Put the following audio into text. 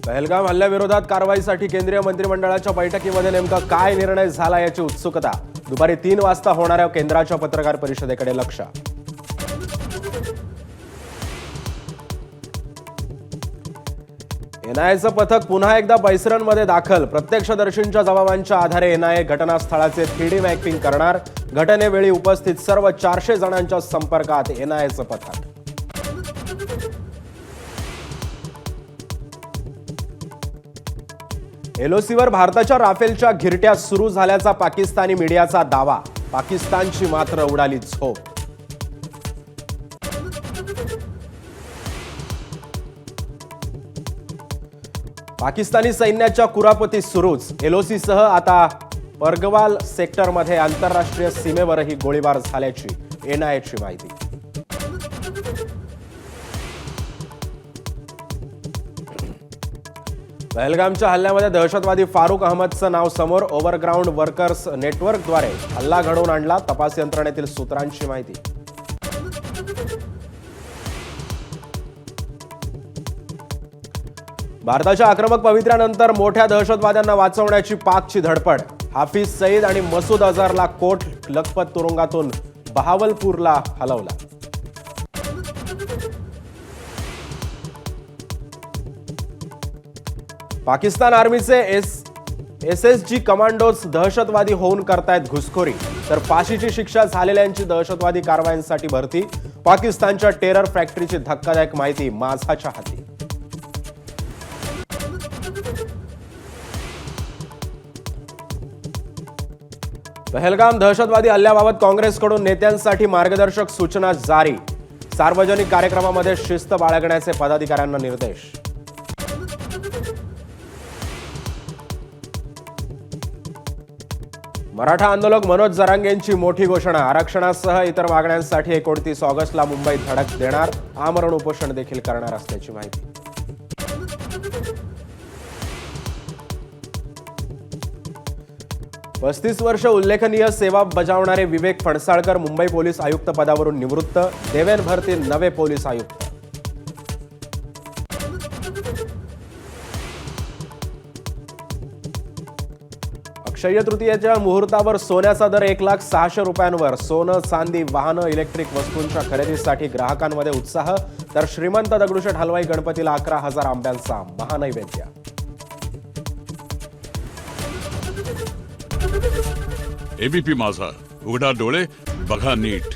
पहलगाम हल्ल्याविरोधात कारवाईसाठी केंद्रीय मंत्रिमंडळाच्या बैठकीमध्ये नेमका काय निर्णय झाला याची उत्सुकता। दुपारी 3 वाजता होणाऱ्या केंद्राच्या पत्रकार परिषदेकडे लक्ष। एनआयएचं पथक पुन्हा एकदा पैसरणमध्ये दाखल। प्रत्यक्षदर्शींच्या जबाबांच्या आधारे एनआयए घटनास्थळाचे 3D मॅपिंग करणार। घटनेवेळी उपस्थित सर्व 400 जणांच्या संपर्कात एनआयएचं पथक। एलओसीवर भारताच्या राफेलच्या घिरट्या सुरू झाल्याचा पाकिस्तानी मीडियाचा दावा। पाकिस्तानची मात्र उडाली झोप। पाकिस्तानी सैन्याच्या कुरापती सुरूच। एलओसीसह आता परगवाल सेक्टरमध्ये आंतरराष्ट्रीय सीमेवरही गोळीबार झाल्याची एनआयएची माहिती। पहलगामच्या हल्ल्यामध्ये दहशतवादी फारूक अहमदचं नाव समोर। ओव्हरग्राऊंड वर्कर्स नेटवर्कद्वारे हल्ला घडवून आणला। तपास यंत्रणेतील सूत्रांची माहिती। भारताच्या आक्रमक पवित्र्यानंतर मोठ्या दहशतवाद्यांना वाचवण्याची पाकची धडपड। हाफिज सईद आणि मसूद अझहरला कोट लखपत तुरुंगातून बहावलपूरला हलवला। पाकिस्तान आर्मीचे एसएसजी कमांडोज दहशतवादी होऊन करतायत घुसखोरी, तर फाशीची शिक्षा झालेल्यांची दहशतवादी कारवायांसाठी भरती। पाकिस्तानच्या टेरर फॅक्टरीची धक्कादायक माहिती माझाच्या हाती। पहलगाम दहशतवादी हल्ल्याबाबत काँग्रेसकडून नेत्यांसाठी मार्गदर्शक सूचना जारी। सार्वजनिक कार्यक्रमामध्ये शिस्त बाळगण्याचे पदाधिकाऱ्यांना निर्देश। मराठा आंदोलक मनोज जरांगेंची मोठी घोषणा। आरक्षणासह इतर मागण्यांसाठी 29 ऑगस्टला मुंबईत धडक देणार। आमरण उपोषण देखील करणार असल्याची माहिती। 35 वर्ष उल्लेखनीय सेवा बजावणारे विवेक फणसाळकर मुंबई पोलीस आयुक्त पदावरून निवृत्त। देवेन भरतील नवे पोलीस आयुक्त। अक्षय्य तृतीयेच्या मुहूर्तावर सोन्याचा दर 1,06,000 रुपयांवर। सोनं, चांदी, वाहनं, इलेक्ट्रिक वस्तूंच्या खरेदीसाठी ग्राहकांमध्ये उत्साह, तर श्रीमंत दगडूशेठ हलवाई गणपतीला 11,000 आंब्यांचा महानैवेद्य। एबीपी माझा, उघडा डोळे बघा नीट।